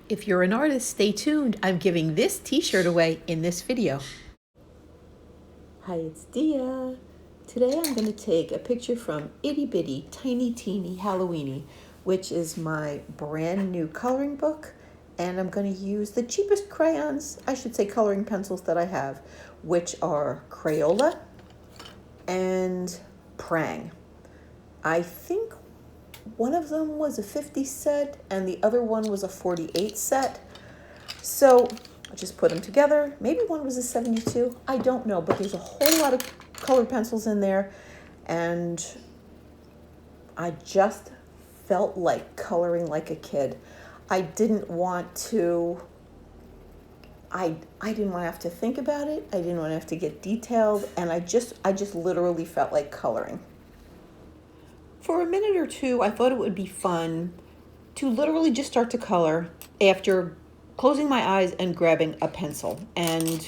If you're an artist, stay tuned. I'm giving this t-shirt away in this video. Hi, it's Dia. Today I'm going to take a picture from Itty Bitty Tiny Teeny Halloweeny, which is my brand new coloring book. And I'm going to use the cheapest crayons, I should say coloring pencils that I have, which are Crayola and Prang. I think one of them was a 50 set and the other one was a 48 set. So I just put them together. Maybe one was a 72. I don't know, but there's a whole lot of colored pencils in there. And I just felt like coloring like a kid. I didn't want to have to think about it. I didn't want to have to get detailed. And I just literally felt like coloring. For a minute or two, I thought it would be fun to literally just start to color after closing my eyes and grabbing a pencil and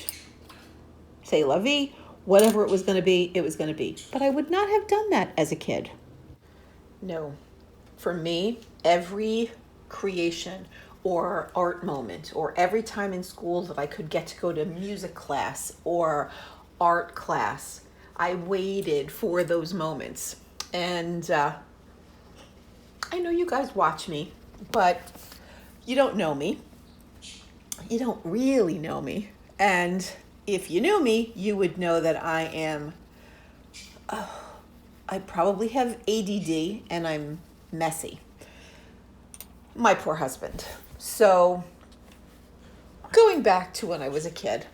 say la vie, whatever it was going to be, it was going to be. But I would not have done that as a kid. No, for me, every creation or art moment or every time in school that I could get to go to music class or art class, I waited for those moments. And I know you guys watch me, but you don't know me. You don't really know me. And if you knew me, you would know that I probably have ADD and I'm messy. My poor husband. So going back to when I was a kid,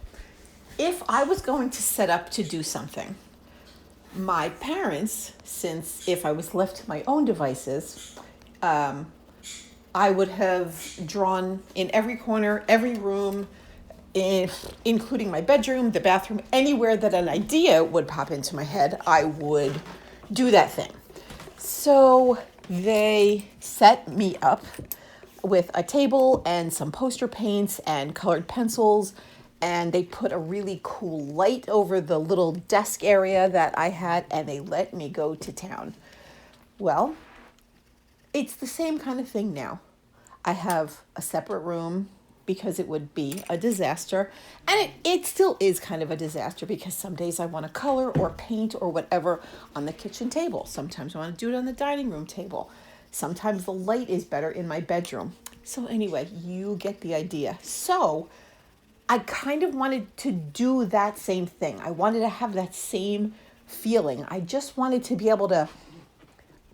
if I was going to set up to do something, my parents, since if I was left to my own devices, I would have drawn in every corner, every room, including my bedroom, the bathroom, anywhere that an idea would pop into my head, I would do that thing. So they set me up with a table and some poster paints and colored pencils, and they put a really cool light over the little desk area that I had, and they let me go to town. Well, it's the same kind of thing now. I have a separate room because it would be a disaster, and it still is kind of a disaster because some days I want to color or paint or whatever on the kitchen table. Sometimes I want to do it on the dining room table. Sometimes the light is better in my bedroom. So anyway, you get the idea. So I kind of wanted to do that same thing. I wanted to have that same feeling. I just wanted to be able to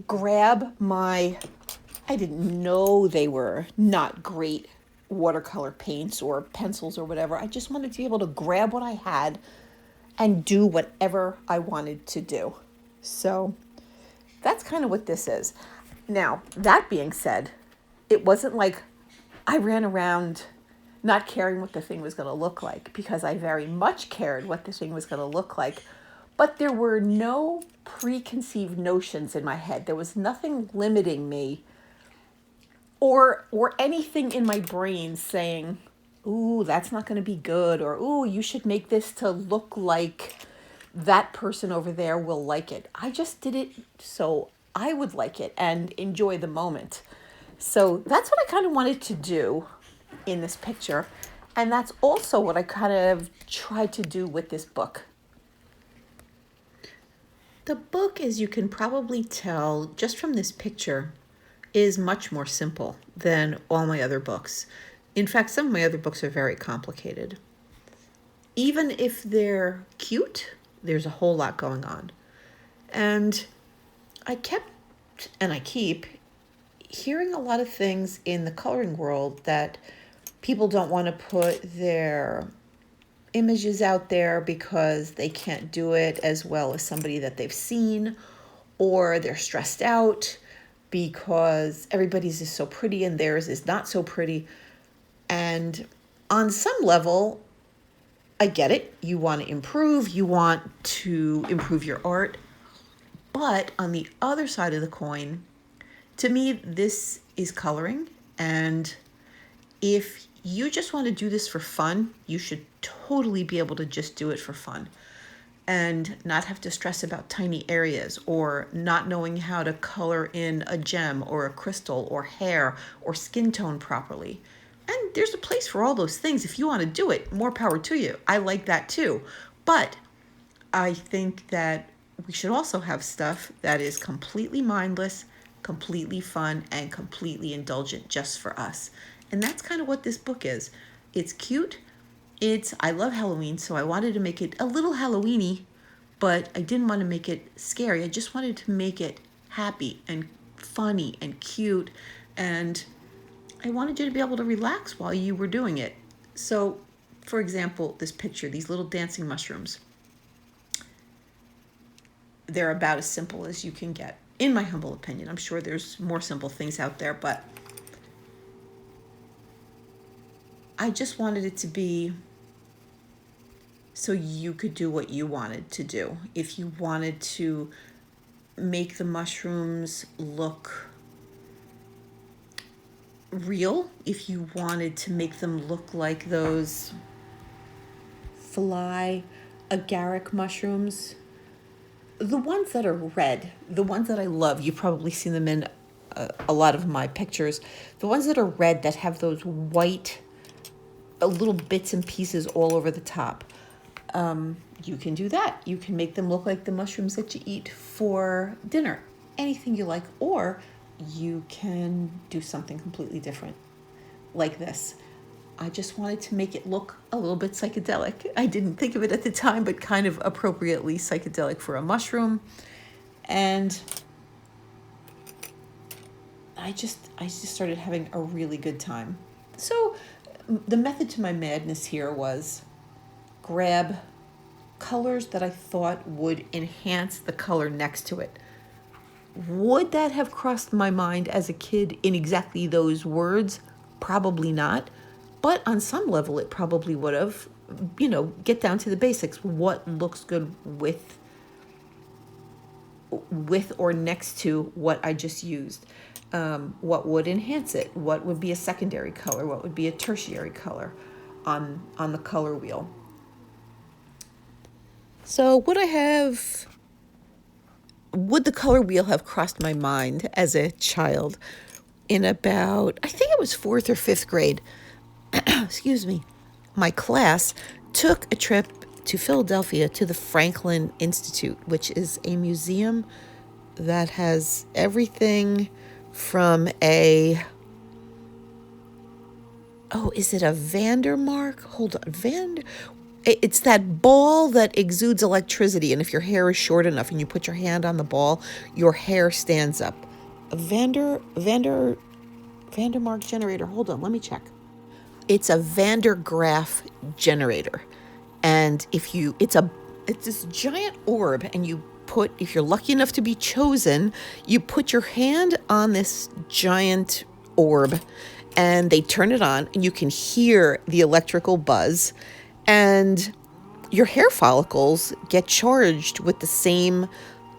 grab I didn't know they were not great watercolor paints or pencils or whatever. I just wanted to be able to grab what I had and do whatever I wanted to do. So that's kind of what this is. Now, that being said, it wasn't like I ran around not caring what the thing was going to look like, because I very much cared what the thing was going to look like. But there were no preconceived notions in my head. There was nothing limiting me or anything in my brain saying, ooh, that's not going to be good, or ooh, you should make this to look like that person over there will like it. I just did it so I would like it and enjoy the moment. So that's what I kind of wanted to do in this picture. And that's also what I kind of tried to do with this book. The book, as you can probably tell just from this picture, is much more simple than all my other books. In fact, some of my other books are very complicated. Even if they're cute, there's a whole lot going on. And I keep hearing a lot of things in the coloring world that people don't want to put their images out there because they can't do it as well as somebody that they've seen, or they're stressed out because everybody's is so pretty and theirs is not so pretty. And on some level, I get it. You want to improve. You want to improve your art. But on the other side of the coin, to me, this is coloring. And if you just want to do this for fun, you should totally be able to just do it for fun and not have to stress about tiny areas or not knowing how to color in a gem or a crystal or hair or skin tone properly. And there's a place for all those things. If you want to do it, more power to you. I like that too. But I think that we should also have stuff that is completely mindless, completely fun, and completely indulgent just for us. And that's kind of what this book is. It's cute. I love Halloween, so I wanted to make it a little Halloweeny, but I didn't want to make it scary. I just wanted to make it happy and funny and cute, and I wanted you to be able to relax while you were doing it. So, for example, this picture, these little dancing mushrooms, they're about as simple as you can get, in my humble opinion. I'm sure there's more simple things out there, but I just wanted it to be so you could do what you wanted to do. If you wanted to make the mushrooms look real, if you wanted to make them look like those fly agaric mushrooms, the ones that are red, the ones that I love, you've probably seen them in a lot of my pictures, the ones that are red that have those white little bits and pieces all over the top. You can do that. You can make them look like the mushrooms that you eat for dinner, anything you like, or you can do something completely different like this. I just wanted to make it look a little bit psychedelic. I didn't think of it at the time, but kind of appropriately psychedelic for a mushroom. And I just started having a really good time. So the method to my madness here was grab colors that I thought would enhance the color next to it. Would that have crossed my mind as a kid in exactly those words? Probably not. But on some level, it probably would have. Get down to the basics. What looks good with or next to what I just used? What would enhance it? What would be a secondary color? What would be a tertiary color on the color wheel? So would the color wheel have crossed my mind as a child in about, I think it was 4th or 5th grade? Excuse me. My class took a trip to Philadelphia to the Franklin Institute, which is a museum that has everything from is it a Vandermark? Hold on, it's that ball that exudes electricity, and if your hair is short enough and you put your hand on the ball, your hair stands up. A Vandermark generator. Hold on, let me check. It's a Van der Graaf generator, and it's this giant orb, and if you're lucky enough to be chosen, you put your hand on this giant orb, and they turn it on, and you can hear the electrical buzz, and your hair follicles get charged with the same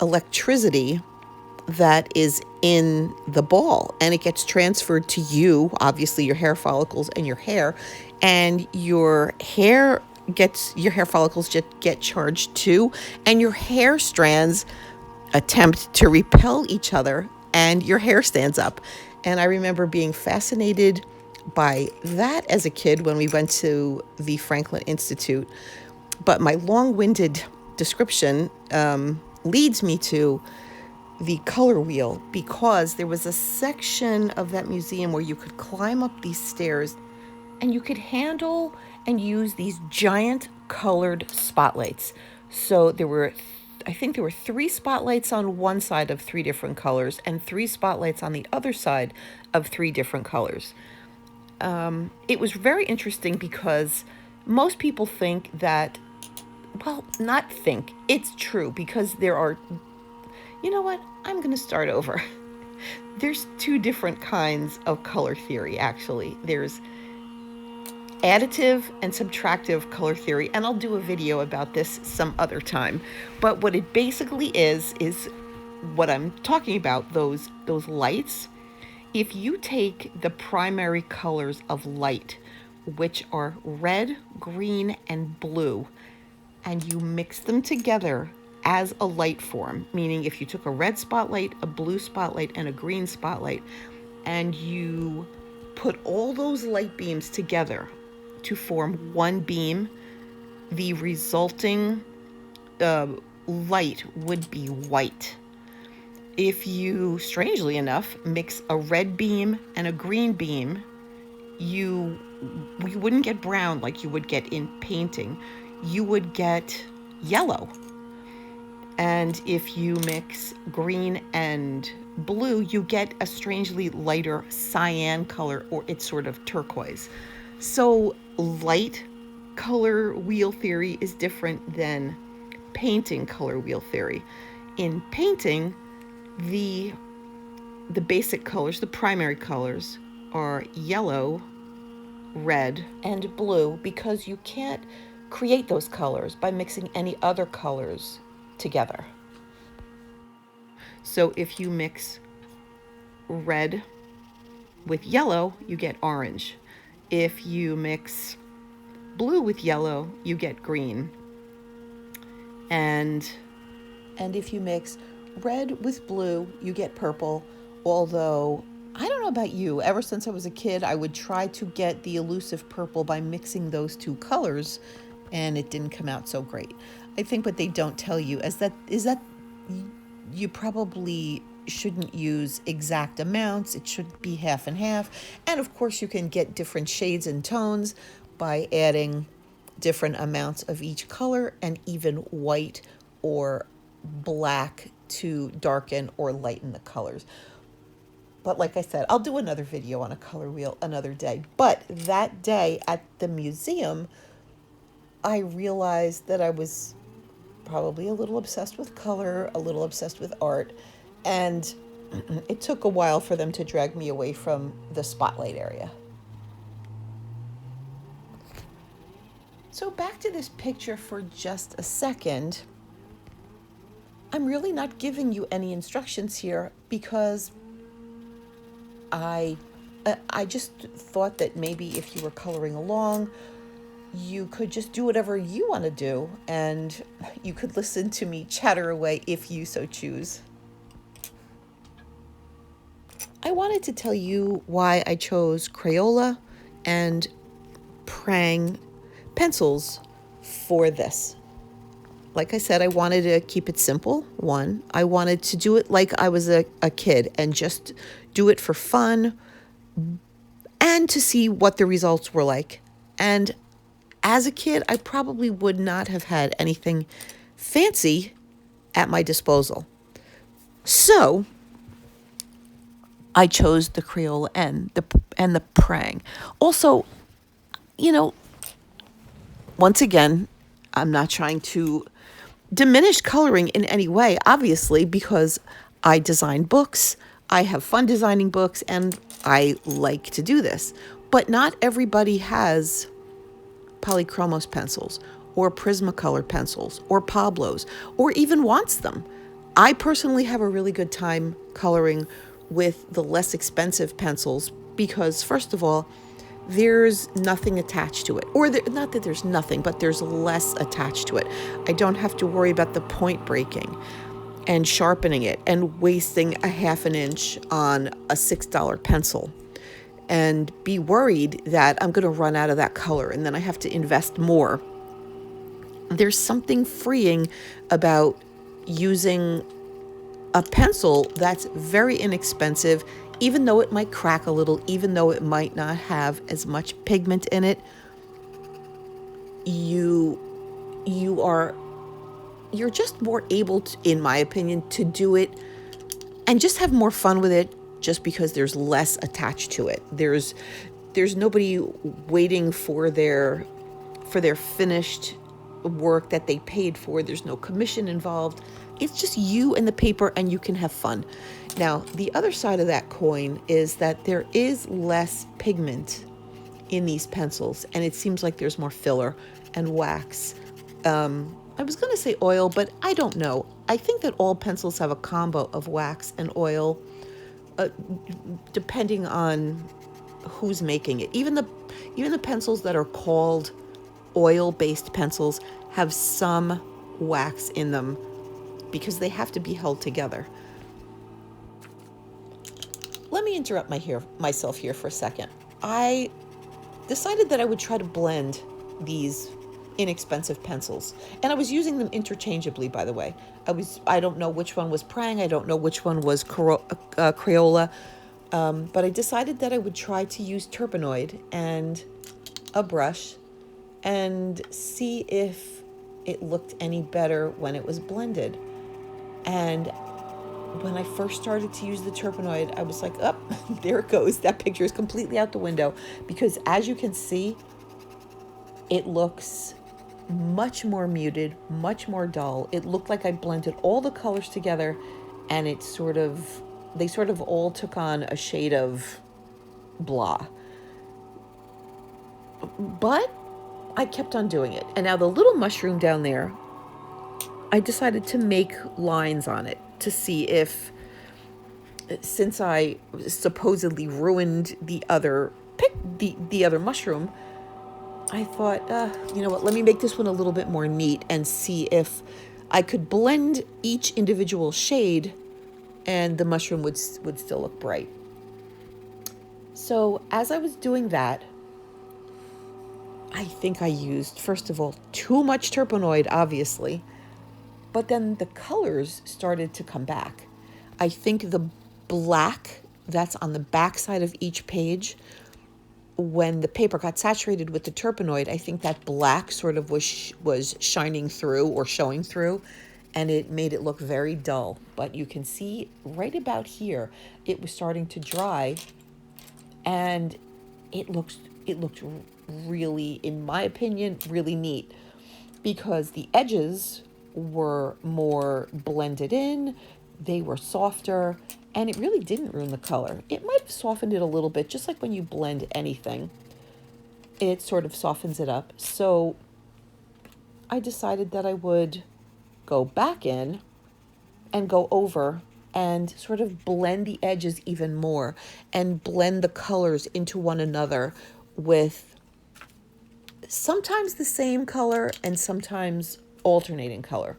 electricity that is in the ball, and it gets transferred to you, obviously your hair follicles and your hair, and your hair follicles get charged too, and your hair strands attempt to repel each other, and your hair stands up. And I remember being fascinated by that as a kid when we went to the Franklin Institute. But my long-winded description leads me to the color wheel, because there was a section of that museum where you could climb up these stairs and you could handle and use these giant colored spotlights. So I think there were 3 spotlights on one side of 3 different colors and 3 spotlights on the other side of 3 different colors. It was very interesting because most people think that, it's true, because there are, you know what? I'm going to start over. There's 2 different kinds of color theory, actually. There's additive and subtractive color theory, and I'll do a video about this some other time. But what it basically is what I'm talking about, those lights. If you take the primary colors of light, which are red, green, and blue, and you mix them together as a light form, meaning if you took a red spotlight, a blue spotlight, and a green spotlight, and you put all those light beams together to form one beam, the resulting light would be white. If you, strangely enough, mix a red beam and a green beam, you wouldn't get brown like you would get in painting. You would get yellow. And if you mix green and blue, you get a strangely lighter cyan color, or it's sort of turquoise. So light color wheel theory is different than painting color wheel theory. In painting, the basic colors, the primary colors, are yellow, red, and blue, because you can't create those colors by mixing any other colors together. So if you mix red with yellow, you get orange. If you mix blue with yellow, you get green. And if you mix red with blue, you get purple. Although, I don't know about you, ever since I was a kid, I would try to get the elusive purple by mixing those two colors, and it didn't come out so great. I think what they don't tell you is that you probably shouldn't use exact amounts. It should be half and half. And of course, you can get different shades and tones by adding different amounts of each color, and even white or black to darken or lighten the colors. But like I said, I'll do another video on a color wheel another day. But that day at the museum, I realized that I was probably a little obsessed with color, a little obsessed with art, and it took a while for them to drag me away from the spotlight area. So back to this picture for just a second. I'm really not giving you any instructions here because I just thought that maybe if you were coloring along, you could just do whatever you want to do, and you could listen to me chatter away if you so choose. I wanted to tell you why I chose Crayola and Prang pencils for this. Like I said, I wanted to keep it simple. One, I wanted to do it like I was a kid and just do it for fun and to see what the results were like. And as a kid, I probably would not have had anything fancy at my disposal. So I chose the Crayola and the Prang. Also, once again, I'm not trying to diminish coloring in any way, obviously, because I design books, I have fun designing books, and I like to do this. But not everybody has polychromos pencils or Prismacolor pencils or Pablos, or even wants them. I personally have a really good time coloring with the less expensive pencils because, first of all, there's nothing attached to it. Or not that there's nothing, but there's less attached to it. I don't have to worry about the point breaking and sharpening it and wasting a half an inch on a $6 pencil and be worried that I'm going to run out of that color and then I have to invest more. There's something freeing about using a pencil that's very inexpensive, even though it might crack a little, even though it might not have as much pigment in it. You're just more able to, in my opinion, to do it and just have more fun with it just because there's less attached to it. There's nobody waiting for their finished work that they paid for. There's no commission involved. It's just you and the paper, and you can have fun. Now, the other side of that coin is that there is less pigment in these pencils, and it seems like there's more filler and wax. I was going to say oil, but I don't know. I think that all pencils have a combo of wax and oil, depending on who's making it. Even the pencils that are called oil-based pencils have some wax in them because they have to be held together. Let me interrupt myself here for a second. I decided that I would try to blend these inexpensive pencils. And I was using them interchangeably, by the way. I don't know which one was Prang, I don't know which one was Crayola, but I decided that I would try to use Turpenoid and a brush and see if it looked any better when it was blended. And when I first started to use the Turpenoid, I was like, oh, there it goes. That picture is completely out the window, because as you can see, it looks much more muted, much more dull. It looked like I blended all the colors together, and they sort of all took on a shade of blah. But I kept on doing it. And now the little mushroom down there, I decided to make lines on it to see if, since I supposedly ruined the other mushroom, I thought, you know what, let me make this one a little bit more neat and see if I could blend each individual shade and the mushroom would still look bright. So as I was doing that, I think I used, first of all, too much Turpenoid, obviously, but then the colors started to come back. I think the black that's on the back side of each page, when the paper got saturated with the Turpenoid, I think that black sort of was shining through or showing through, and it made it look very dull. But you can see right about here, it was starting to dry, and it looked really, in my opinion, really neat, because the edges were more blended in, they were softer, and it really didn't ruin the color. It might have softened it a little bit, just like when you blend anything. It sort of softens it up. So I decided that I would go back in and go over and sort of blend the edges even more and blend the colors into one another with sometimes the same color and sometimes alternating color.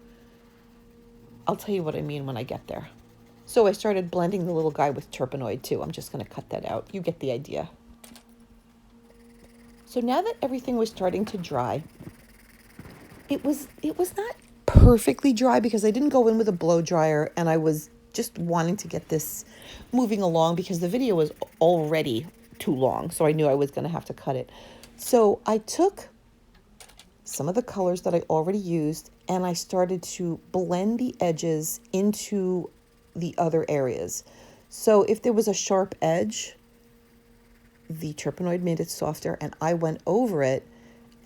I'll tell you what I mean when I get there. So I started blending the little guy with Turpenoid too. I'm just going to cut that out. You get the idea. So now that everything was starting to dry, it was not perfectly dry because I didn't go in with a blow dryer, and I was just wanting to get this moving along because the video was already too long, so I knew I was going to have to cut it. So I took some of the colors that I already used and I started to blend the edges into the other areas. So if there was a sharp edge, the Turpenoid made it softer, and I went over it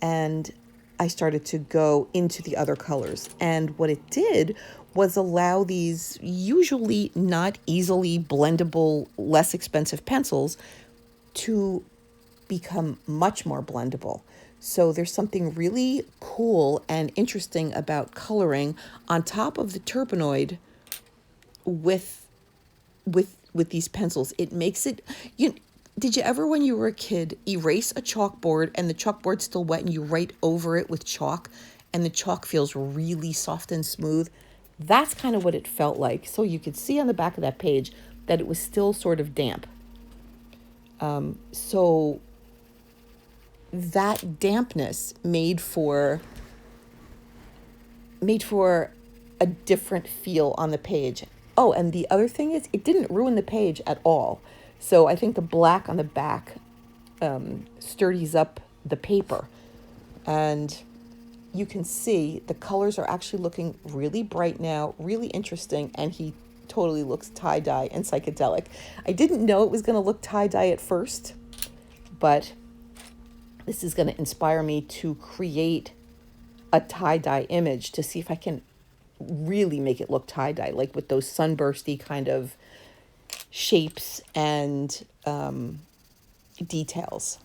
and I started to go into the other colors. And what it did was allow these usually not easily blendable, less expensive pencils to become much more blendable. So there's something really cool and interesting about coloring on top of the Turpenoid with these pencils. It makes it, did you ever, when you were a kid, erase a chalkboard and the chalkboard's still wet and you write over it with chalk and the chalk feels really soft and smooth? That's kind of what it felt like. So you could see on the back of that page that it was still sort of damp. So that dampness made for a different feel on the page. Oh, and the other thing is, it didn't ruin the page at all. So I think the black on the back sturdies up the paper. And you can see the colors are actually looking really bright now, really interesting, and he totally looks tie-dye and psychedelic. I didn't know it was going to look tie-dye at first, but this is going to inspire me to create a tie-dye image to see if I can really make it look tie-dye, like with those sunbursty kind of shapes and details.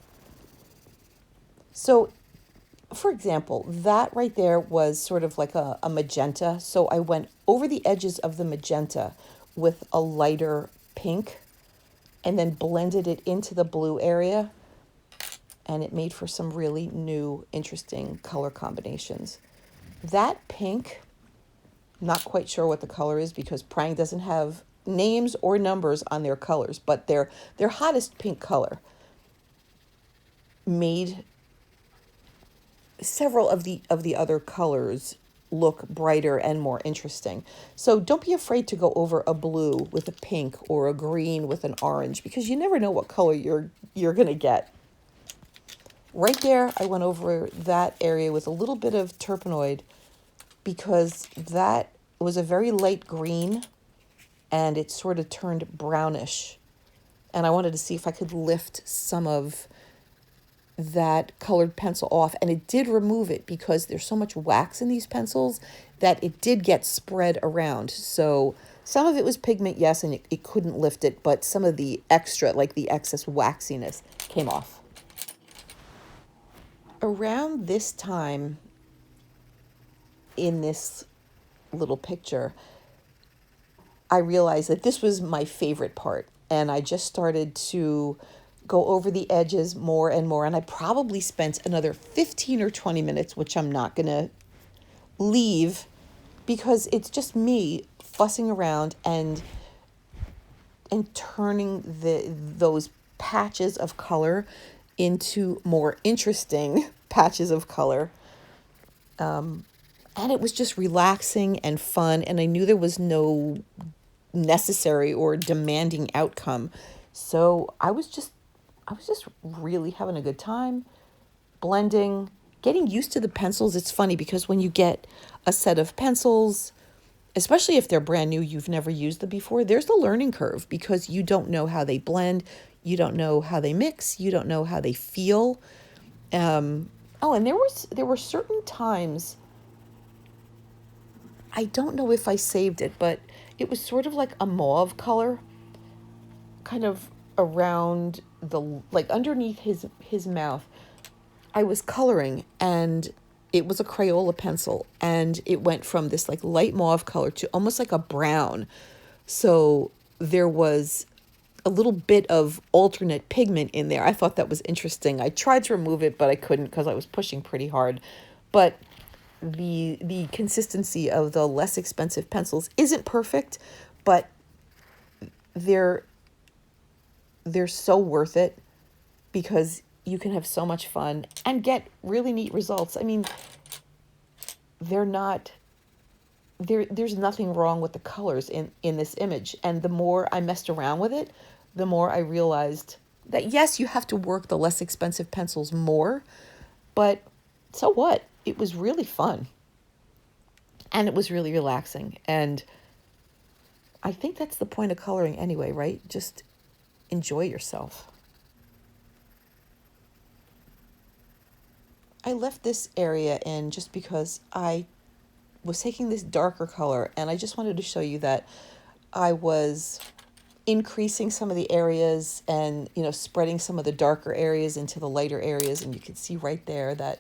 So, for example, that right there was sort of like a magenta. So I went over the edges of the magenta with a lighter pink and then blended it into the blue area. And it made for some really new, interesting color combinations. That pink, not quite sure what the color is because Prang doesn't have names or numbers on their colors, but their hottest pink color. made several of the other colors look brighter and more interesting. So don't be afraid to go over a blue with a pink or a green with an orange, because you never know what color you're going to get. Right there, I went over that area with a little bit of turpenoid because that was a very light green and it sort of turned brownish. And I wanted to see if I could lift some of that colored pencil off, and it did remove it because there's so much wax in these pencils that it did get spread around. So some of it was pigment, yes, and it couldn't lift it, but some of the extra, like the excess waxiness, came off. Around this time in this little picture, I realized that this was my favorite part, and I just started to go over the edges more and more, and I probably spent another 15 or 20 minutes, which I'm not going to leave because it's just me fussing around and turning those patches of color into more interesting patches of color. And it was just relaxing and fun, and I knew there was no necessary or demanding outcome. So I was just really having a good time blending, getting used to the pencils. It's funny because when you get a set of pencils, especially if they're brand new, you've never used them before, there's the learning curve because you don't know how they blend, you don't know how they mix, you don't know how they feel. And there were certain times, I don't know if I saved it, but it was sort of like a mauve color, kind of around like underneath his mouth. I was coloring, and it was a Crayola pencil, and it went from this like light mauve color to almost like a brown. So there was a little bit of alternate pigment in there. I thought that was interesting. I tried to remove it, but I couldn't because I was pushing pretty hard. But the consistency of the less expensive pencils isn't perfect, but they're so worth it because you can have so much fun and get really neat results. I mean, there's nothing wrong with the colors in this image. And the more I messed around with it, the more I realized that yes, you have to work the less expensive pencils more, but so what? It was really fun. And it was really relaxing. And I think that's the point of coloring anyway, right? Just enjoy yourself. I left this area in just because I was taking this darker color, and I just wanted to show you that I was increasing some of the areas and, spreading some of the darker areas into the lighter areas. And you can see right there that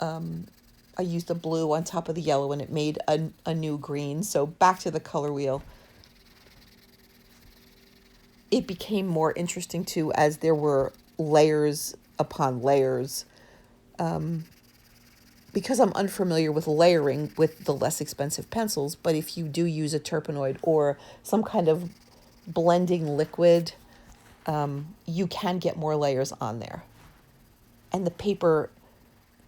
I used a blue on top of the yellow and it made a new green. So back to the color wheel. It became more interesting too as there were layers upon layers. Because I'm unfamiliar with layering with the less expensive pencils, but if you do use a turpenoid or some kind of blending liquid, you can get more layers on there. And the paper,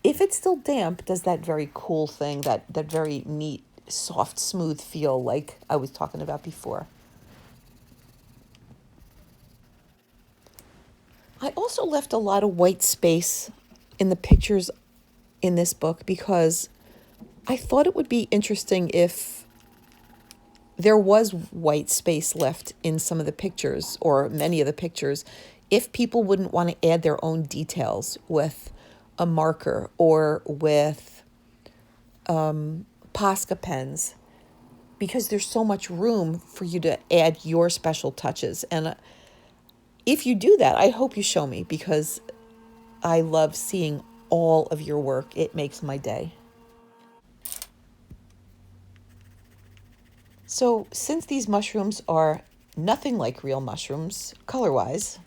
if it's still damp, does that very cool thing, that very neat, soft, smooth feel like I was talking about before. I also left a lot of white space in the pictures in this book because I thought it would be interesting if there was white space left in some of the pictures or many of the pictures, if people wouldn't want to add their own details with a marker or with Posca pens, because there's so much room for you to add your special touches. And if you do that, I hope you show me because I love seeing all of your work. It makes my day. So since these mushrooms are nothing like real mushrooms, color-wise,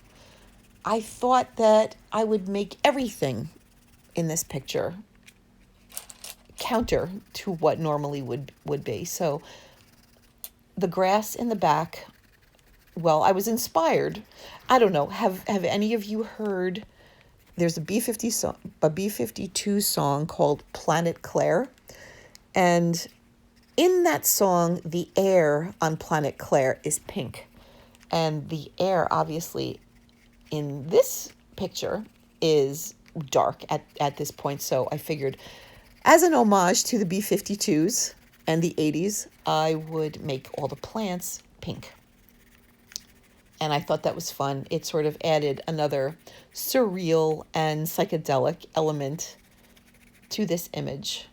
I thought that I would make everything in this picture counter to what normally would be. So the grass in the back, well, I was inspired. I don't know, have any of you heard there's a B-52 song called Planet Claire. And in that song, the air on Planet Claire is pink. And the air, obviously, in this picture is dark at this point. So I figured, as an homage to the B-52s and the 80s, I would make all the plants pink. And I thought that was fun. It sort of added another surreal and psychedelic element to this image.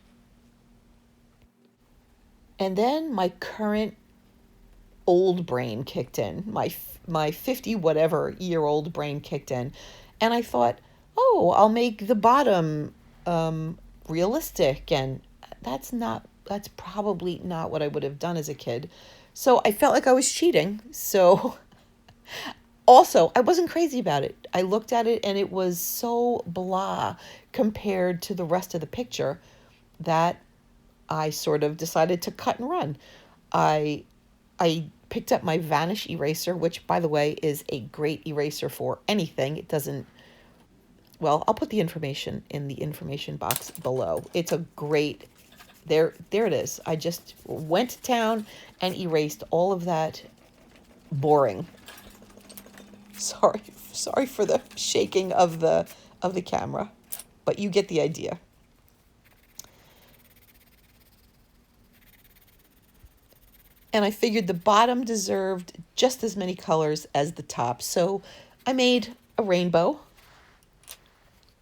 And then my current old brain kicked in. My 50 whatever year old brain kicked in. And I thought, oh, I'll make the bottom realistic. And that's probably not what I would have done as a kid. So I felt like I was cheating. So also, I wasn't crazy about it. I looked at it and it was so blah compared to the rest of the picture that I sort of decided to cut and run. I picked up my Vanish eraser, which, by the way, is a great eraser for anything. It doesn't, well, I'll put the information in the information box below. It's a great, there it is. I just went to town and erased all of that boring. Sorry for the shaking of the camera, but you get the idea. And I figured the bottom deserved just as many colors as the top. So I made a rainbow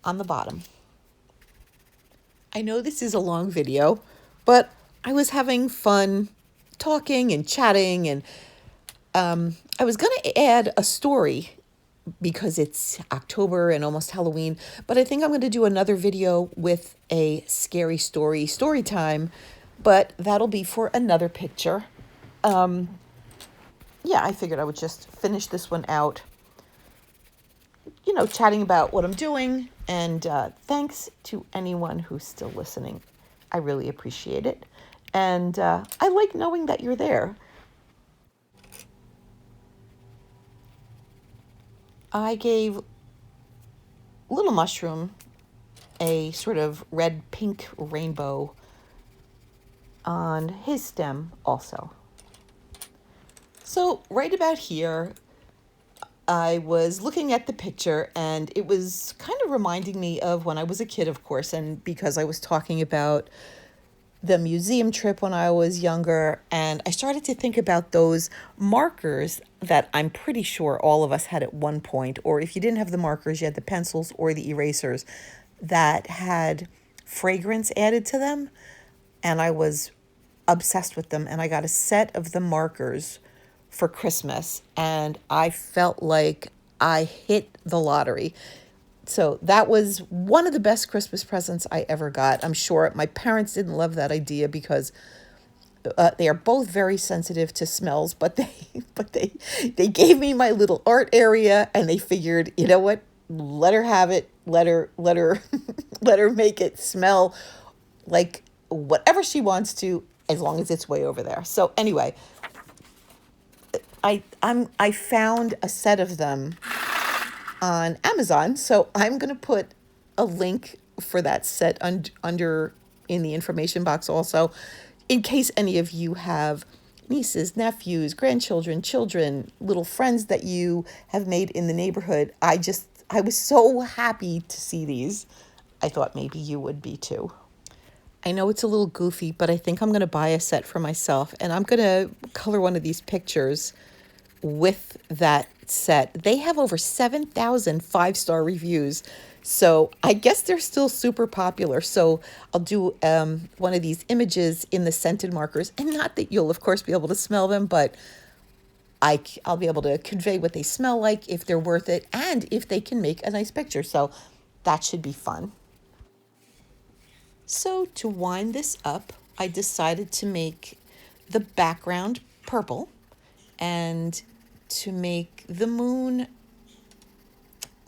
on the bottom. I know this is a long video, but I was having fun talking and chatting, and I was going to add a story because it's October and almost Halloween, but I think I'm going to do another video with a scary story time, but that'll be for another picture. Yeah, I figured I would just finish this one out, chatting about what I'm doing. And thanks to anyone who's still listening. I really appreciate it. And I like knowing that you're there. I gave Little Mushroom a sort of red-pink rainbow on his stem also. So right about here, I was looking at the picture and it was kind of reminding me of when I was a kid, of course, and because I was talking about the museum trip when I was younger, and I started to think about those markers that I'm pretty sure all of us had at one point, or if you didn't have the markers, you had the pencils or the erasers that had fragrance added to them, and I was obsessed with them, and I got a set of the markers for Christmas, and I felt like I hit the lottery. So that was one of the best Christmas presents I ever got. I'm sure my parents didn't love that idea because they are both very sensitive to smells, but they gave me my little art area, and they figured, you know what, let her have it, let her let her make it smell like whatever she wants to, as long as it's way over there. So anyway, I found a set of them on Amazon, so I'm going to put a link for that set under in the information box also, in case any of you have nieces, nephews, grandchildren, children, little friends that you have made in the neighborhood. I was so happy to see these. I thought maybe you would be too. I know it's a little goofy, but I think I'm going to buy a set for myself, and I'm going to color one of these pictures with that set. They have over 7,000 5-star reviews, so I guess they're still super popular. So I'll do one of these images in the scented markers, and not that you'll of course be able to smell them, but I'll be able to convey what they smell like, if they're worth it, and if they can make a nice picture. So that should be fun. So to wind this up, I decided to make the background purple and to make the moon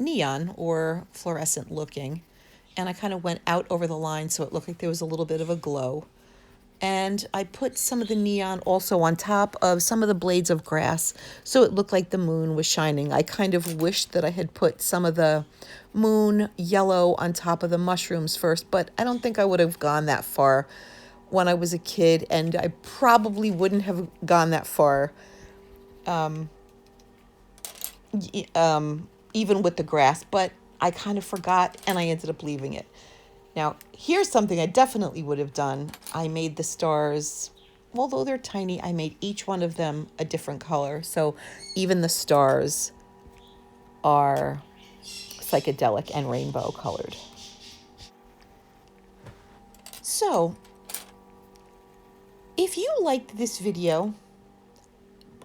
neon or fluorescent looking. And I kind of went out over the line so it looked like there was a little bit of a glow. And I put some of the neon also on top of some of the blades of grass, so it looked like the moon was shining. I kind of wished that I had put some of the moon yellow on top of the mushrooms first, but I don't think I would have gone that far when I was a kid, and I probably wouldn't have gone that far even with the grass, but I kind of forgot and I ended up leaving it. Now, here's something I definitely would have done. I made the stars, although they're tiny, I made each one of them a different color. So even the stars are psychedelic and rainbow colored. So if you liked this video,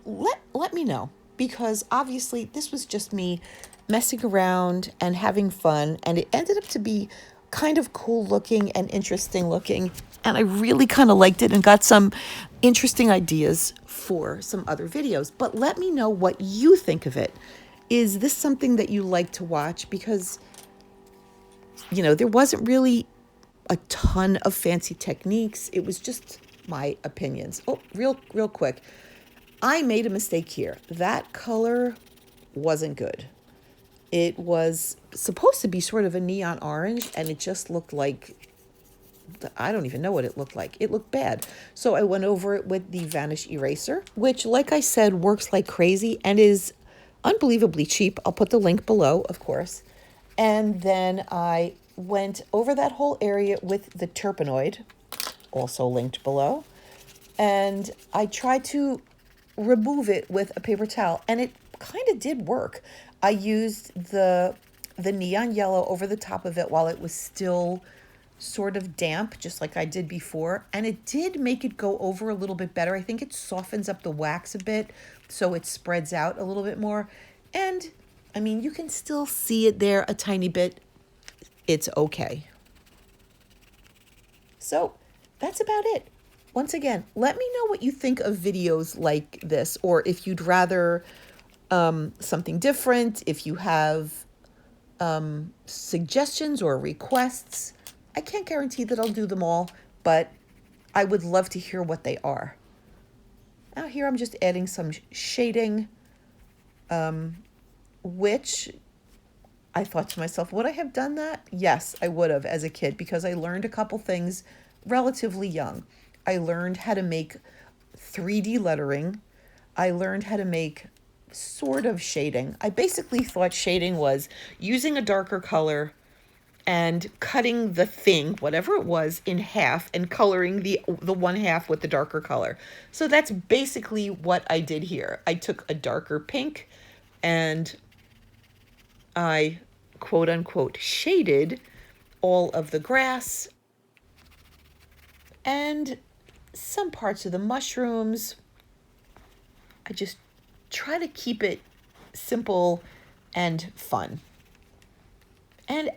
let me know, because obviously this was just me messing around and having fun, and it ended up to be kind of cool looking and interesting looking, and I really kind of liked it and got some interesting ideas for some other videos. But let me know what you think of it. Is this something that you like to watch? Because, you know, there wasn't really a ton of fancy techniques. It was just my opinions. Oh, real quick. I made a mistake here. That color wasn't good. It was supposed to be sort of a neon orange, and it just looked like, I don't even know what it looked like. It looked bad. So I went over it with the Vanish Eraser, which, like I said, works like crazy and is unbelievably cheap. I'll put the link below, of course. And then I went over that whole area with the Terpenoid, also linked below. And I tried to remove it with a paper towel, and it kind of did work. I used the neon yellow over the top of it while it was still sort of damp, just like I did before, and it did make it go over a little bit better. I think it softens up the wax a bit so it spreads out a little bit more. And I mean, you can still see it there a tiny bit. It's okay. So that's about it. Once again, let me know what you think of videos like this, or if you'd rather something different, if you have suggestions or requests. I can't guarantee that I'll do them all, but I would love to hear what they are. Now here I'm just adding some shading, which I thought to myself, would I have done that? Yes, I would have as a kid, because I learned a couple things relatively young. I learned how to make 3D lettering. I learned how to make sort of shading. I basically thought shading was using a darker color and cutting the thing, whatever it was, in half and coloring the one half with the darker color. So that's basically what I did here. I took a darker pink and I quote unquote shaded all of the grass and some parts of the mushrooms. I just try to keep it simple and fun. And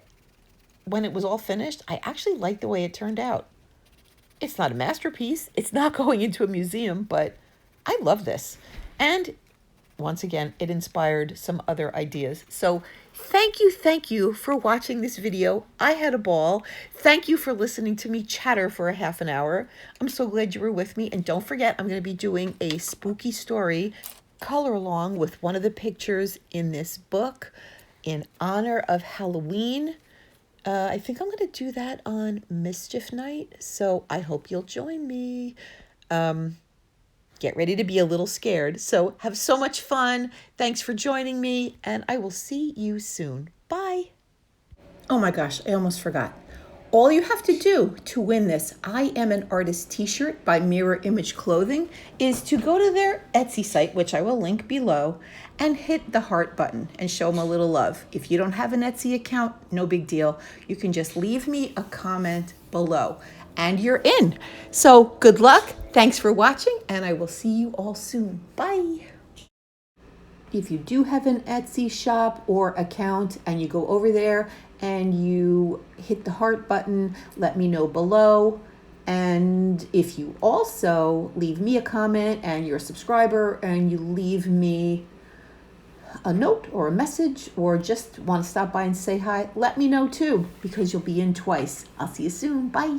when it was all finished, I actually liked the way it turned out. It's not a masterpiece. It's not going into a museum, but I love this. And once again, it inspired some other ideas. So thank you for watching this video. I had a ball. Thank you for listening to me chatter for a half an hour. I'm so glad you were with me. And don't forget, I'm going to be doing a spooky story color along with one of the pictures in this book in honor of Halloween. I think I'm going to do that on Mischief Night, so I hope you'll join me. Get ready to be a little scared. So have so much fun. Thanks for joining me, and I will see you soon. Bye. Oh my gosh, I almost forgot. All you have to do to win this I Am an Artist t-shirt by Mirror Image Clothing is to go to their Etsy site, which I will link below, and hit the heart button and show them a little love. If you don't have an Etsy account, no big deal. You can just leave me a comment below and you're in. So good luck. Thanks for watching, and I will see you all soon. Bye. If you do have an Etsy shop or account and you go over there and you hit the heart button, let me know below. And if you also leave me a comment and you're a subscriber and you leave me a note or a message or just want to stop by and say hi, let me know too, because you'll be in twice. I'll see you soon. Bye.